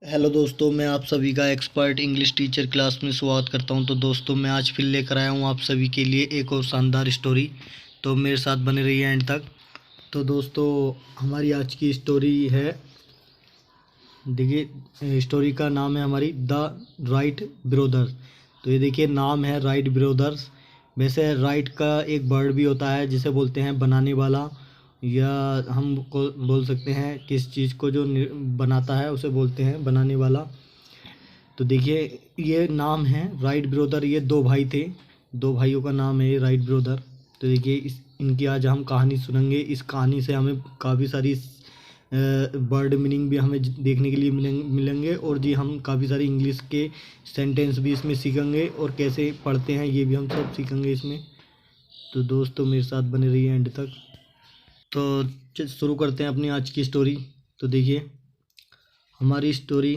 Hello दोस्तों, मैं आप सभी का एक्सपर्ट इंग्लिश टीचर क्लास में स्वागत करता हूं। तो दोस्तों, मैं आज फिर लेकर आया हूं आप सभी के लिए एक और शानदार स्टोरी। तो मेरे साथ बने रहिए एंड तक। तो दोस्तों, हमारी आज की स्टोरी है, देखिए स्टोरी का नाम है हमारी द राइट ब्रदर्स। तो ये देखिए नाम है राइट ब्रदर्स। वैसे राइट का एक वर्ड भी होता है जिसे बोलते हैं बनाने वाला, या हम को बोल सकते हैं किस चीज़ को जो बनाता है उसे बोलते हैं बनाने वाला। तो देखिए ये नाम है राइट ब्रदर। ये दो भाई थे, दो भाइयों का नाम है राइट ब्रदर। तो देखिए इनकी आज हम कहानी सुनेंगे। इस कहानी से हमें काफ़ी सारी वर्ड मीनिंग भी हमें देखने के लिए मिलेंगे, और जी हम काफ़ी सारी इंग्लिश के सेंटेंस भी इसमें सीखेंगे, और कैसे पढ़ते हैं ये भी हम सब सीखेंगे इसमें। तो दोस्तों मेरे साथ बने रहिए एंड तक। तो शुरू करते हैं अपनी आज की स्टोरी। तो देखिए हमारी स्टोरी,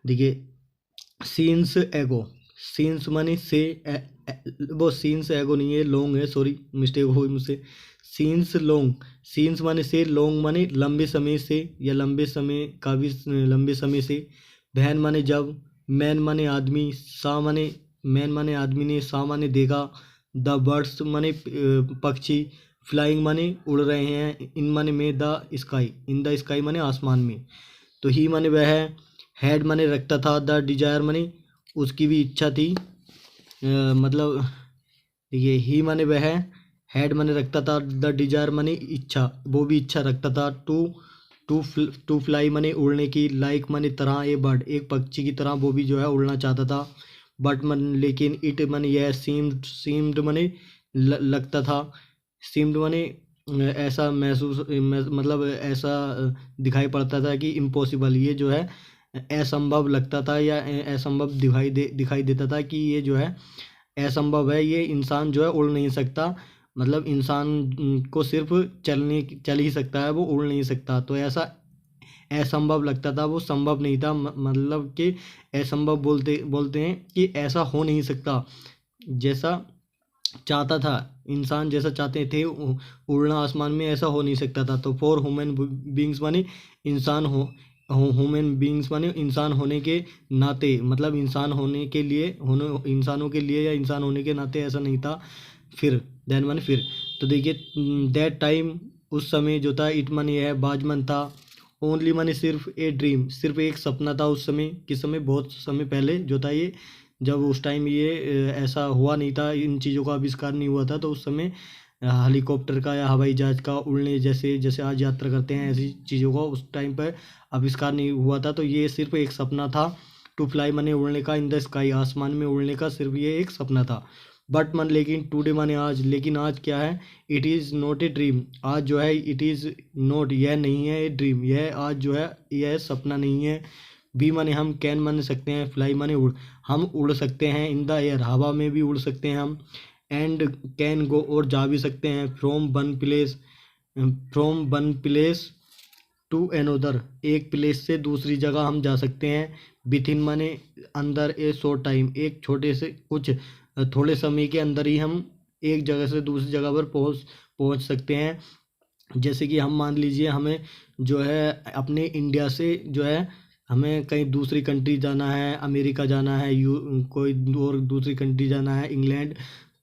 देखिए सीन्स एगो। सीन्स माने से वो सीन्स एगो नहीं है, लॉन्ग है, सॉरी मिस्टेक हो गई मुझसे। सीन्स लॉन्ग, सीन्स माने से, लॉन्ग माने लंबे समय से या लंबे समय का भी लंबे समय से। बहन माने जब, मैन माने आदमी, सा माने मैन माने आदमी ने, सा माने देखा। द बर्ड्स माने पक्षी। फ्लाइंग माने उड़ रहे हैं। इन माने में, the sky, in the sky माने आसमान में। तो ही माने वह है। हैड माने रखता था। द डिजायर माने उसकी भी इच्छा थी। मतलब देखिए ही माने वह है, हैड माने रखता था, द डिजायर माने इच्छा, वो भी इच्छा रखता था। टू फ्लाई माने उड़ने की। लाइक माने तरह, ए बर्ड एक पक्षी की तरह वो भी जो है उड़ना चाहता था। बट मन लेकिन, इट माने यह, सीम्ड माने लगता था। सीम्ड माने ऐसा महसूस मतलब ऐसा दिखाई पड़ता था कि इम्पॉसिबल, ये जो है असंभव लगता था, या असंभव दिखाई देता था कि ये जो है असंभव है, ये इंसान जो है उड़ नहीं सकता। मतलब इंसान को सिर्फ चल ही सकता है, वो उड़ नहीं सकता। तो ऐसा असंभव लगता था, वो संभव नहीं था। मतलब कि असंभव बोलते बोलते हैं कि ऐसा हो नहीं सकता। जैसा चाहता था इंसान, जैसा चाहते थे उड़ना आसमान में, ऐसा हो नहीं सकता था। तो फॉर ह्यूमन बींग्स माने इंसान हो, ह्यूमन बींग्स माने इंसान होने के नाते, मतलब इंसान होने के लिए, होने इंसानों के लिए या इंसान होने के नाते ऐसा नहीं था। फिर देन माने फिर। तो देखिए दैट टाइम उस समय जो था, इट माने यह, बाजमन था। ओनली माने सिर्फ, ए ड्रीम सिर्फ एक सपना था उस समय। किस समय, बहुत समय पहले जो था ये, जब उस टाइम ये ऐसा हुआ नहीं था, इन चीज़ों का आविष्कार नहीं हुआ था। तो उस समय हेलीकॉप्टर का या हवाई जहाज़ का उड़ने जैसे जैसे आज यात्रा करते हैं, ऐसी चीज़ों का उस टाइम पर आविष्कार नहीं हुआ था। तो ये सिर्फ एक सपना था। टू फ्लाई माने उड़ने का, इन द स्काई आसमान में उड़ने का, सिर्फ ये एक सपना था। बट मन लेकिन, टूडे माने आज, लेकिन आज क्या है, it is not a dream, आज जो है इट इज़ नॉट, यह नहीं है, ए ड्रीम, यह आज जो है यह सपना नहीं है। बी माने हम, कैन माने सकते हैं, फ्लाई माने उड़, हम उड़ सकते हैं। इन द एयर, हवा में भी उड़ सकते हैं हम। एंड कैन गो, और जा भी सकते हैं। From one place to another, एक प्लेस से दूसरी जगह हम जा सकते हैं। विथ इन माने अंदर, ए शॉर्ट टाइम, एक छोटे से कुछ थोड़े समय के अंदर ही हम एक जगह से दूसरी जगह पर पहुंच सकते हैं। जैसे कि हम मान लीजिए हमें जो है अपने इंडिया से जो है हमें कहीं दूसरी कंट्री जाना है, अमेरिका जाना है, कोई और दूसरी कंट्री जाना है, इंग्लैंड।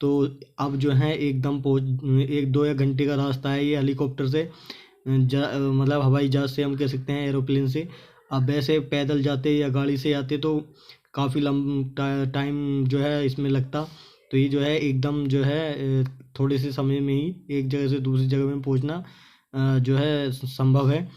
तो अब जो है एकदम पहुँच, एक दो या घंटे का रास्ता है ये हेलीकॉप्टर से, मतलब हवाई जहाज़ से हम कह सकते हैं, एरोप्लेन से। अब वैसे पैदल जाते या गाड़ी से जाते तो काफ़ी टाइम जो है इसमें लगता। तो ये जो है एकदम जो है थोड़े से समय में ही एक जगह से दूसरी जगह में पहुंचना जो है संभव है।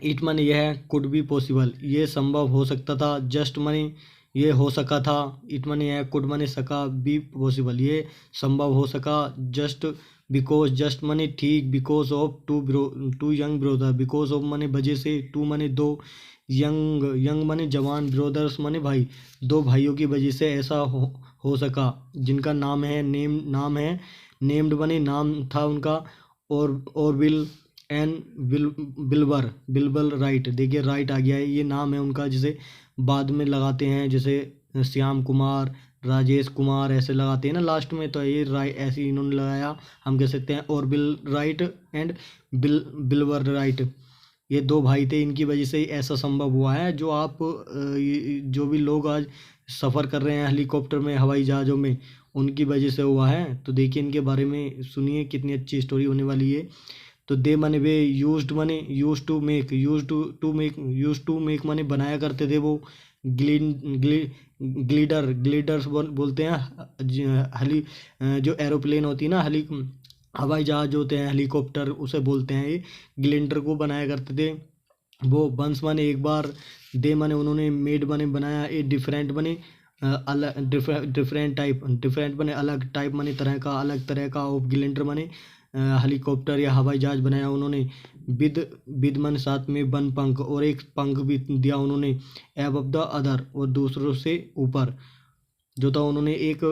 इट माने यह है, कुड बी पॉसिबल, ये संभव हो सकता था। जस्ट माने ये हो सका था। इट माने यह, कुड माने सका, बी पॉसिबल ये संभव हो सका। जस्ट बिकॉज, जस्ट माने ठीक, because of two young brother, because of माने वजह से, टू माने दो, यंग यंग माने जवान, ब्रोदर्स माने भाई, दो भाइयों की वजह से ऐसा हो सका। जिनका नाम है, नेम्ड माने नाम था उनका। और विल एन बिलबर, बिलबल राइट, देखिए राइट आ गया है, ये नाम है उनका जिसे बाद में लगाते हैं, जैसे श्याम कुमार, राजेश कुमार ऐसे लगाते हैं ना लास्ट में। तो ये राइट ऐसे ही इन्होंने लगाया, हम कह सकते हैं और बिल राइट एंड बिलबर राइट। ये दो भाई थे, इनकी वजह से ही ऐसा संभव हुआ है। जो आप जो भी लोग आज सफ़र कर रहे हैं हेलीकॉप्टर में, हवाई जहाज़ों में, उनकी वजह से हुआ है। तो देखिए इनके बारे में सुनिए, कितनी अच्छी स्टोरी होने वाली है। तो दे माने वे यूज्ड माने use to make, use to make माने बनाया करते थे वो। ग्लिन ग्ली ग्लिडर्स बोलते हैं जो एरोप्लेन होती है ना, हवाई जहाज होते हैं, हेलीकॉप्टर उसे बोलते हैं। ये ग्लिंडर को बनाया करते थे वो। वंस माने एक बार, दे माने उन्होंने, मेड माने बनाया, ए डिफरेंट माने अलग, डिफरेंट माने अलग, टाइप माने तरह का, अलग तरह का, ऑफ ग्लिंडर माने हेलीकॉप्टर या हवाई जहाज बनाया उन्होंने। विद विद मन साथ में वन पंख, और एक पंख भी दिया उन्होंने, एब द अदर, और दूसरों से ऊपर जो था उन्होंने एक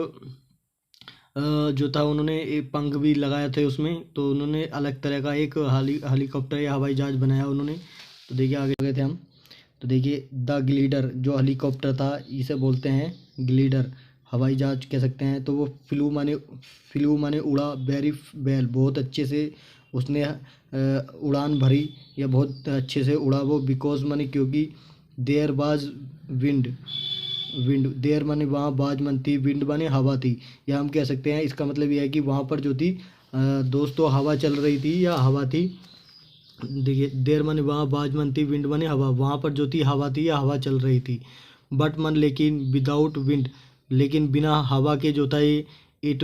जो था उन्होंने एक पंख भी लगाए थे उसमें। तो उन्होंने अलग तरह का एक हेलीकॉप्टर या हवाई जहाज बनाया उन्होंने। तो देखिए आगे गए थे हम। तो देखिए द ग्लीडर जो हेलीकॉप्टर था, इसे बोलते हैं ग्लीडर, हवाई जहाज कह सकते हैं। तो वो फ्लू माने उड़ा, वेरी वेल बहुत अच्छे से उसने उड़ान भरी या बहुत अच्छे से उड़ा वो। बिकॉज माने क्योंकि, देयर बाज विंड देयर माने वहाँ, बाज मन थी, विंड माने हवा थी। या हम कह सकते हैं, इसका मतलब यह है कि वहाँ पर जो थी दोस्तों हवा चल रही थी या हवा थी। देखिए देर माने वहाँ, बाज मन थी, विंड माने हवा, वहाँ पर जो थी हवा थी या हवा चल रही थी। बट मन लेकिन, विदाउट विंड लेकिन बिना हवा के जो था ये, इट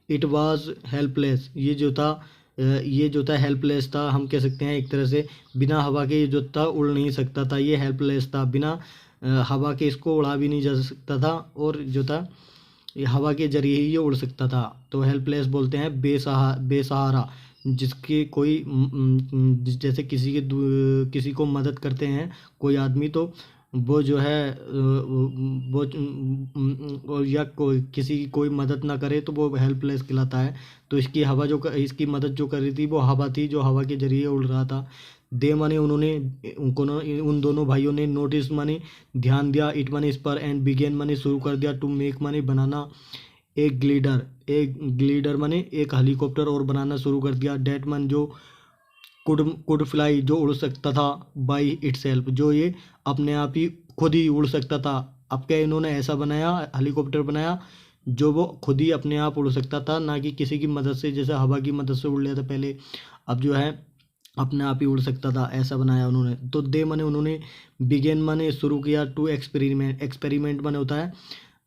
इट वाज हेल्पलेस, ये जो था हेल्पलेस था। हम कह सकते हैं एक तरह से बिना हवा के ये जो था उड़ नहीं सकता था, ये हेल्पलेस था। बिना हवा के इसको उड़ा भी नहीं जा सकता था, और जो था ये हवा के जरिए ही ये उड़ सकता था। तो हेल्पलेस बोलते हैं बेसहारा, जिसके कोई जैसे किसी को मदद करते हैं कोई आदमी, तो वो जो है या किसी की कोई मदद ना करे तो वो हेल्पलेस कहलाता है। तो इसकी मदद जो कर रही थी वो हवा थी, जो हवा के जरिए उड़ रहा था। दे माने उन्होंने, उन दोनों भाइयों ने, नोटिस माने ध्यान दिया, इट माने इस पर, एंड बिगेन माने शुरू कर दिया, टू मेक माने बनाना, एक ग्लीडर माने एक हेलीकॉप्टर और बनाना शुरू कर दिया। डेट मन जो कुड फ्लाई जो उड़ सकता था, बाई इटसेल्फ जो ये अपने आप ही खुद ही उड़ सकता था। अब क्या इन्होंने ऐसा बनाया, हेलीकॉप्टर बनाया जो वो खुद ही अपने आप उड़ सकता था, ना कि किसी की मदद से, जैसे हवा की मदद से उड़ लिया था पहले। अब जो है अपने आप ही उड़ सकता था, ऐसा बनाया उन्होंने। तो दे माने उन्होंने, बिगेन माने शुरू किया, टू एक्सपेरिमेंट माने होता है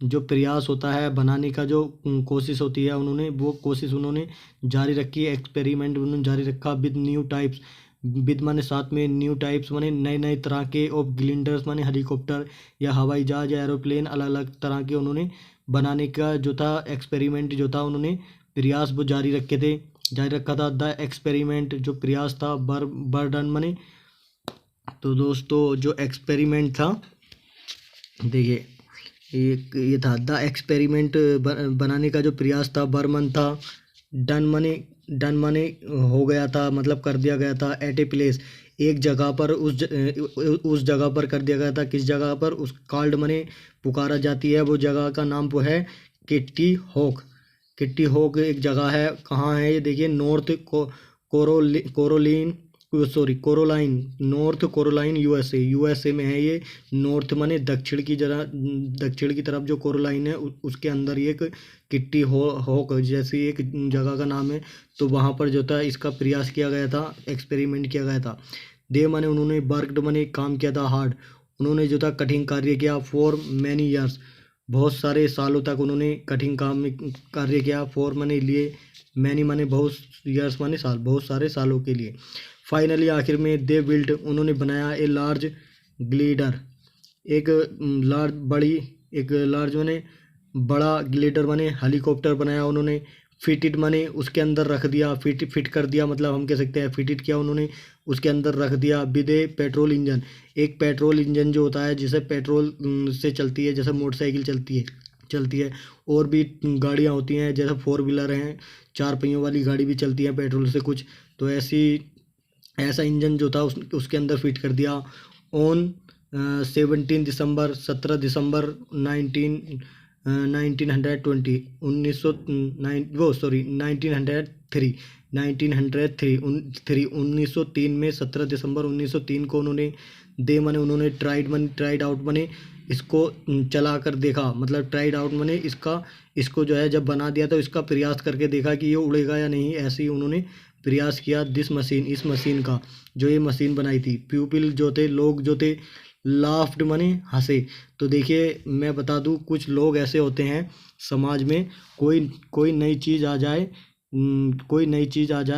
जो प्रयास होता है बनाने का, जो कोशिश होती है, उन्होंने वो कोशिश उन्होंने जारी रखी, एक्सपेरिमेंट उन्होंने जारी रखा। विद न्यू टाइप्स, विद माने साथ में, न्यू टाइप्स माने नए नए तरह के, ऑफ ग्लिंडर्स माने हेलीकॉप्टर या हवाई जहाज या एरोप्लेन, अलग अलग तरह के उन्होंने बनाने का जो था एक्सपेरिमेंट जो था, उन्होंने प्रयास वो जारी रखा था। द एक्सपेरिमेंट जो प्रयास था, बर्डन माने। तो दोस्तों जो एक्सपेरिमेंट था, देखिए एक ये था, द एक्सपेरिमेंट बनाने का जो प्रयास था, बर्मन था। डन माने हो गया था, मतलब कर दिया गया था। एट ए प्लेस एक जगह पर, उस जगह पर कर दिया गया था। किस जगह पर, उस कॉल्ड माने पुकारा जाती है, वो जगह का नाम वो है किट्टी हॉक। किट्टी हॉक एक जगह है, कहाँ है ये देखिए, कोरोलाइन, नॉर्थ कोरोलाइन, यूएसए में है ये। नॉर्थ माने दक्षिण की तरफ जो कोरोलाइन है उसके अंदर ये एक किट्टी हॉक जैसी एक जगह का नाम है। तो वहाँ पर जो था इसका प्रयास किया गया था, एक्सपेरिमेंट किया गया था। दे माने उन्होंने, वर्कड माने काम किया था, हार्ड उन्होंने जो था कठिन कार्य किया। फॉर मैनी ईयर्स बहुत सारे सालों तक उन्होंने कठिन कार्य किया। फॉर माने लिए, मैनी माने बहुत, ईयर्स माने साल, बहुत सारे सालों के लिए। फाइनली आखिर में, दे बिल्ट उन्होंने बनाया, ए लार्ज ग्लीडर एक लार्ज माने बड़ा, ग्लीडर माने हेलीकॉप्टर बनाया उन्होंने। फिटेड माने उसके अंदर रख दिया, फिट कर दिया, मतलब हम कह सकते हैं फिटेड किया उन्होंने, उसके अंदर रख दिया। विद ए पेट्रोल इंजन एक पेट्रोल इंजन जो होता है जिसे पेट्रोल से चलती है, जैसे मोटरसाइकिल चलती है और भी गाड़ियाँ होती हैं, जैसे 4 व्हीलर हैं, 4 पहियों वाली गाड़ी भी चलती है पेट्रोल से कुछ। तो ऐसा इंजन जो था उसके अंदर फिट कर दिया। ऑन 17 दिसंबर 1920 1903 1903 1903 में 17 दिसंबर 1903 को उन्होंने उन्होंने ट्राइड आउट मने इसको चला कर देखा, मतलब ट्राइड आउट मने इसको जो है जब बना दिया तो इसका प्रयास करके देखा कि ये उड़ेगा या नहीं, ऐसे ही उन्होंने प्रयास किया। इस मशीन का जो ये मशीन बनाई थी, पीपल जो थे, लोग जो थे, लाफ्ड मने हंसे। तो देखिए मैं बता दूं, कुछ लोग ऐसे होते हैं समाज में, कोई नई चीज़ आ जाए,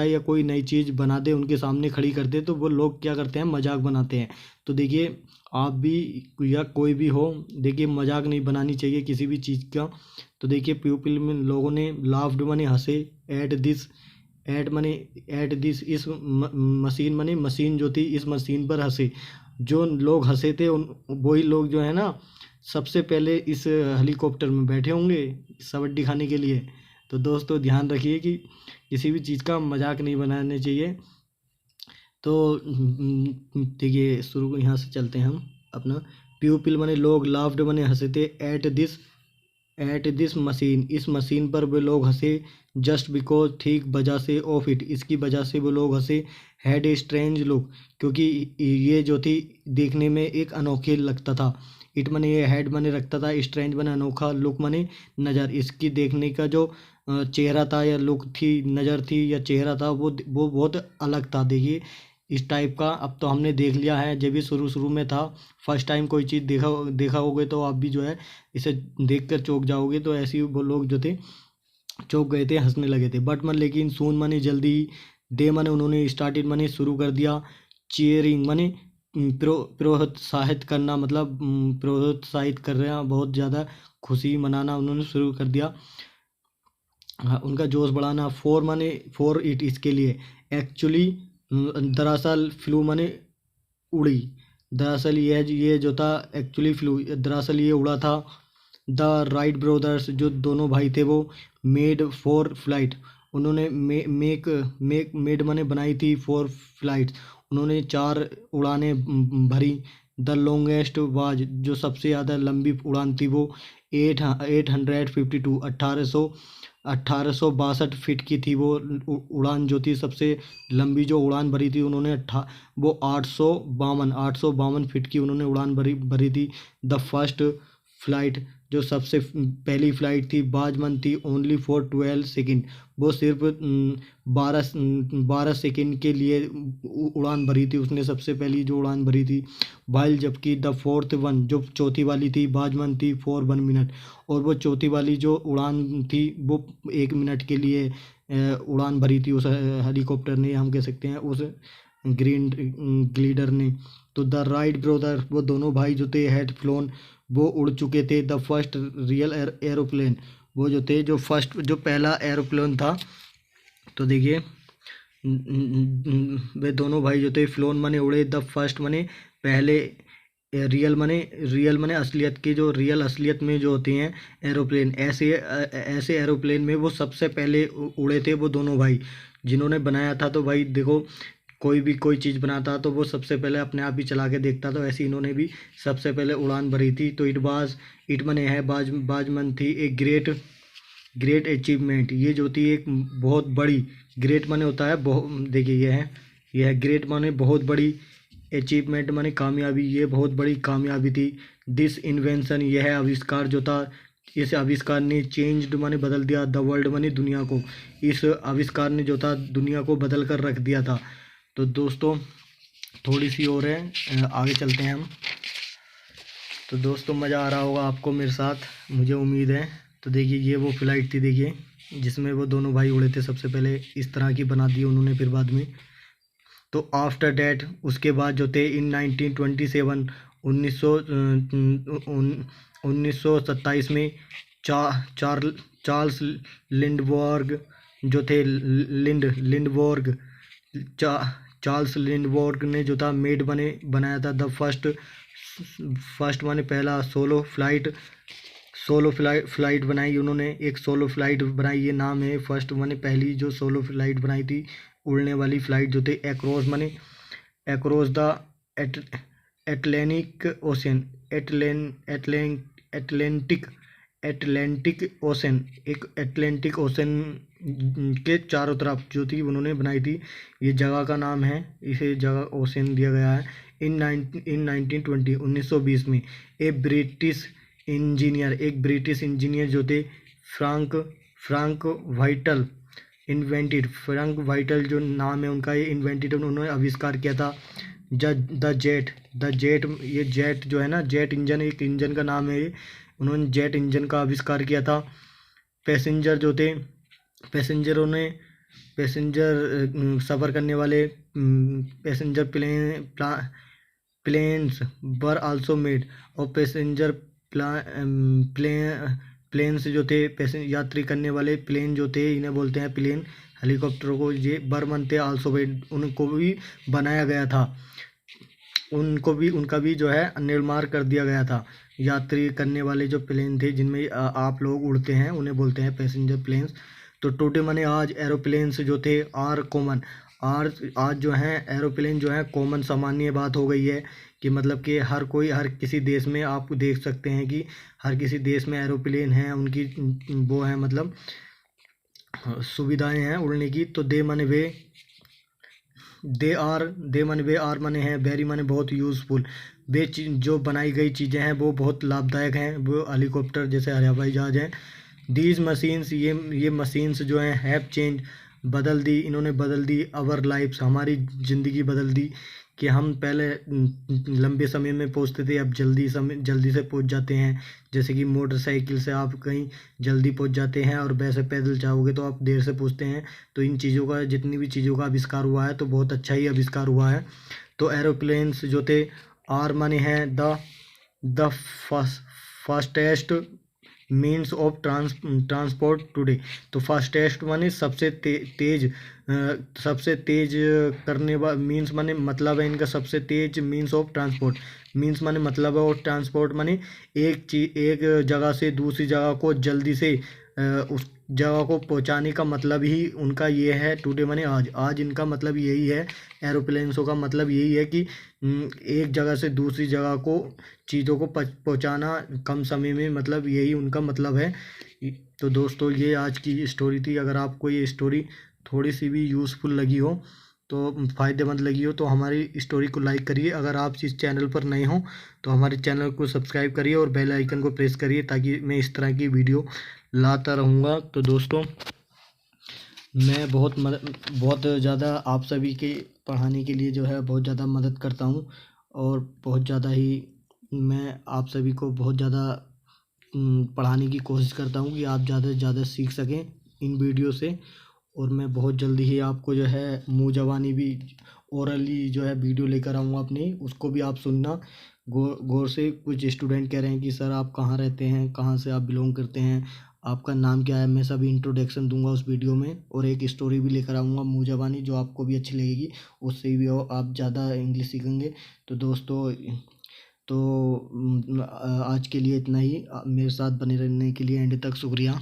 या कोई नई चीज़ बना दे, उनके सामने खड़ी कर दे, तो वो लोग क्या करते हैं, मजाक बनाते हैं। तो देखिए आप भी या कोई भी हो, देखिए मजाक नहीं बनानी चाहिए किसी भी चीज़ का। तो देखिए पीपल में लोगों ने लाफ्ड मने हंसे एट दिस इस मशीन मने मशीन जो थी, इस मशीन पर हंसे। जो लोग हंसे थे वही लोग जो है ना सबसे पहले इस हेलीकॉप्टर में बैठे होंगे सवड्डी खाने के लिए। तो दोस्तों ध्यान रखिए कि किसी भी चीज़ का मजाक नहीं बनाने चाहिए। तो देखिए शुरू यहाँ से चलते हैं हम अपना। पीपल मने लोग, लाफ्ड मने हंसे थे, एट दिस मशीन इस मशीन पर वो लोग हंसे, जस्ट बिकॉज ठीक वजह से ऑफ इट इसकी वजह से वो लोग हंसे, हैड ए स्ट्रेंज लुक क्योंकि ये जो थी देखने में एक अनोखे लगता था। इट मने ये हैड मने रखता था, स्ट्रेंज मने अनोखा, लुक मने नज़र, इसकी देखने का जो चेहरा था या लुक थी, नज़र थी या चेहरा था, वो बहुत अलग था। देखिए इस टाइप का अब तो हमने देख लिया है, जब भी शुरू में था, फर्स्ट टाइम कोई चीज़ देखा होगे तो आप भी जो है इसे देख कर चौंक जाओगे। तो ऐसे ही वो लोग जो थे चौंक गए थे, हंसने लगे थे। बट लेकिन सून मने जल्दी, दे मने उन्होंने, स्टार्टेड मने शुरू कर दिया, चीयरिंग मने प्रोत्साहित करना, मतलब प्रोत्साहित कर रहे हैं, बहुत ज़्यादा खुशी मनाना उन्होंने शुरू कर दिया। हाँ, उनका जोश बढ़ाना। फॉर इट इसके लिए, एक्चुअली दरअसल फ्लू मने उड़ी, दरअसल ये जो था एक्चुअली फ्लू, दरअसल ये उड़ा था। द राइट ब्रदर्स जो दोनों भाई थे वो मेड फॉर फ्लाइट, उन्होंने मेड मने बनाई थी, फॉर फ्लाइट उन्होंने 4 उड़ानें भरी। द लॉन्गेस्ट वाज जो सबसे ज़्यादा लंबी उड़ान थी वो 852 1862 फीट की थी। वो उड़ान जो थी सबसे लंबी जो उड़ान भरी थी उन्होंने वो 852 फीट की उन्होंने उड़ान भरी थी। द फर्स्ट फ्लाइट जो सबसे पहली फ्लाइट थी, बाजमन थी ओनली फॉर 12 सेकेंड, वो सिर्फ 12 सेकेंड के लिए उड़ान भरी थी, उसने सबसे पहली जो उड़ान भरी थी। वाइल जबकि द फोर्थ वन जो चौथी वाली थी, बाजमन थी फॉर 1 मिनट, और वो चौथी वाली जो उड़ान थी वो 1 मिनट के लिए उड़ान भरी थी उस हेलीकॉप्टर ने, हम कह सकते हैं उस ग्रीन ग्लीडर ने। तो द राइट ब्रदर वो दोनों भाई जो थे हैड फ्लोन वो उड़ चुके थे। द फर्स्ट रियल एरोप्लेन वो जो थे जो पहला एरोप्लेन था। तो देखिए वे दोनों भाई जो थे फ्लोन मने उड़े, द फर्स्ट मने पहले, रियल मने असलियत के, जो रियल असलियत में जो होते हैं एरोप्लेन, ऐसे एरोप्लेन में वो सबसे पहले उड़े थे वो दोनों भाई जिन्होंने बनाया था। तो भाई देखो कोई चीज़ बनाता तो वो सबसे पहले अपने आप ही चला के देखता, तो ऐसे इन्होंने भी सबसे पहले उड़ान भरी थी। तो इट मने है बाजमन थी एक ग्रेट अचीवमेंट, ये जो थी एक बहुत बड़ी, ग्रेट माने होता है बहुत, देखिए यह है ग्रेट माने बहुत बड़ी, अचीवमेंट माने कामयाबी, ये बहुत बड़ी कामयाबी थी। दिस इन्वेंशन यह आविष्कार जो था, इस आविष्कार ने चेंज्ड माने बदल दिया, द वर्ल्ड माने दुनिया को, इस आविष्कार ने जो था दुनिया को बदल कर रख दिया था। तो दोस्तों थोड़ी सी और है, आगे चलते हैं हम। तो दोस्तों मज़ा आ रहा होगा आपको मेरे साथ, मुझे उम्मीद है। तो देखिए ये वो फ्लाइट थी, देखिए जिसमें वो दोनों भाई उड़े थे सबसे पहले, इस तरह की बना दी उन्होंने फिर बाद में। तो आफ्टर डैट उसके बाद जो थे इन 1927 1927 में चार्ल्स लिंडबर्ग जो थे, लिंडबर्ग चार्ल्स लिंडबर्ग ने जो था मेड बनाया था द फर्स्ट माने पहला सोलो फ्लाइट बनाई उन्होंने, एक सोलो फ्लाइट बनाई, ये नाम है फर्स्ट माने पहली जो सोलो फ्लाइट बनाई थी, उड़ने वाली फ्लाइट जो थे across the Atlantic ocean, Atlantic Atlantic ocean, एक एटलांटिक ओशन के चारों तरफ जो थी उन्होंने बनाई थी। ये जगह का नाम है, इसे जगह ओशन दिया गया है। इन 1920 1920 में एक ब्रिटिश इंजीनियर जो थे फ्रांक वाइटल फ्रैंक वाइटल जो नाम है उनका, ये इन्वेंटेड, उन्होंने आविष्कार किया था द जेट। ये जेट जो है ना, जेट इंजन, एक इंजन का नाम है ये। उन्होंने जेट इंजन का आविष्कार किया था। पैसेंजर जो थे, पैसेंजर सफ़र करने वाले passenger planes were also made, और पैसेंजर प्लेन्स जो थे, यात्री करने वाले प्लेन जो थे, इन्हें बोलते हैं प्लेन। हेलीकॉप्टरों को ये बर्मन थे आल्सो मेड, उनको भी बनाया गया था, उनका भी जो है निर्माण कर दिया गया था। यात्री करने वाले जो प्लेन थे जिनमें आप लोग उड़ते हैं, उन्हें बोलते हैं पैसेंजर प्लेन्स। तो टुडे माने आज एरोप्लेन्स जो थे आर कॉमन, आज जो हैं एरोप्लेन जो है कॉमन, सामान्य बात हो गई है कि मतलब कि हर किसी देश में आप देख सकते हैं कि हर किसी देश में एरोप्लेन हैं, उनकी वो है मतलब सुविधाएं हैं उड़ने की। तो दे माने वे आर माने हैं, वेरी माने बहुत, यूज़फुल, वे जो बनाई गई चीज़ें हैं वो बहुत लाभदायक हैं, वो हेलीकॉप्टर जैसे हवाई जहाज हैं। दीज मशीन्स, ये मशीन्स जो हैं हैव चेंज, इन्होंने बदल दी अवर लाइफ्स, हमारी ज़िंदगी बदल दी, कि हम पहले लंबे समय में पहुंचते थे, अब जल्दी से पहुंच जाते हैं। जैसे कि मोटरसाइकिल से आप कहीं जल्दी पहुंच जाते हैं, और वैसे पैदल जाओगे तो आप देर से पहुंचते हैं। तो इन चीज़ों का, जितनी भी चीज़ों का आविष्कार हुआ है तो बहुत अच्छा ही आविष्कार हुआ है। तो एरोप्लेन्स जो थे आर माने हैं the fastest means of transport today. तो फास्टेस्ट माने सबसे तेज करने वाला, मीन्स माने मतलब है इनका सबसे तेज, मीन्स ऑफ ट्रांसपोर्ट, मीन्स माने मतलब है, और ट्रांसपोर्ट माने एक जगह से दूसरी जगह को जल्दी से उस जगह को पहुंचाने का मतलब ही उनका ये है। टुडे माने आज इनका मतलब यही है, एरोप्लेन्सों का मतलब यही है कि एक जगह से दूसरी जगह को चीज़ों को पहुंचाना कम समय में, मतलब यही उनका मतलब है। तो दोस्तों ये आज की स्टोरी थी। अगर आपको ये स्टोरी थोड़ी सी भी यूज़फुल लगी हो, तो फ़ायदेमंद लगी हो, तो हमारी स्टोरी को लाइक करिए। अगर आप इस चैनल पर नए हों तो हमारे चैनल को सब्सक्राइब करिए और बेल आइकन को प्रेस करिए, ताकि मैं इस तरह की वीडियो लाता रहूँगा। तो दोस्तों मैं बहुत ज़्यादा आप सभी के पढ़ाने के लिए जो है बहुत ज़्यादा मदद करता हूँ, और बहुत ज़्यादा ही मैं आप सभी को बहुत ज़्यादा पढ़ाने की कोशिश करता हूँ कि आप ज़्यादा से ज़्यादा सीख सकें इन वीडियो से। और मैं बहुत जल्दी ही आपको जो है मुँह ज़बानी भी ओरली जो है वीडियो लेकर आऊँगा अपनी, उसको भी आप सुनना गौर से। कुछ स्टूडेंट कह रहे हैं कि सर आप कहाँ रहते हैं, कहाँ से आप बिलोंग करते हैं, आपका नाम क्या है, मैं सभी इंट्रोडक्शन दूंगा उस वीडियो में, और एक स्टोरी भी लेकर आऊँगा मुँह ज़बानी, जो आपको भी अच्छी लगेगी, उससे भी आप ज़्यादा इंग्लिश सीखेंगे। तो दोस्तों आज के लिए इतना ही। मेरे साथ बने रहने के लिए एंड तक शुक्रिया।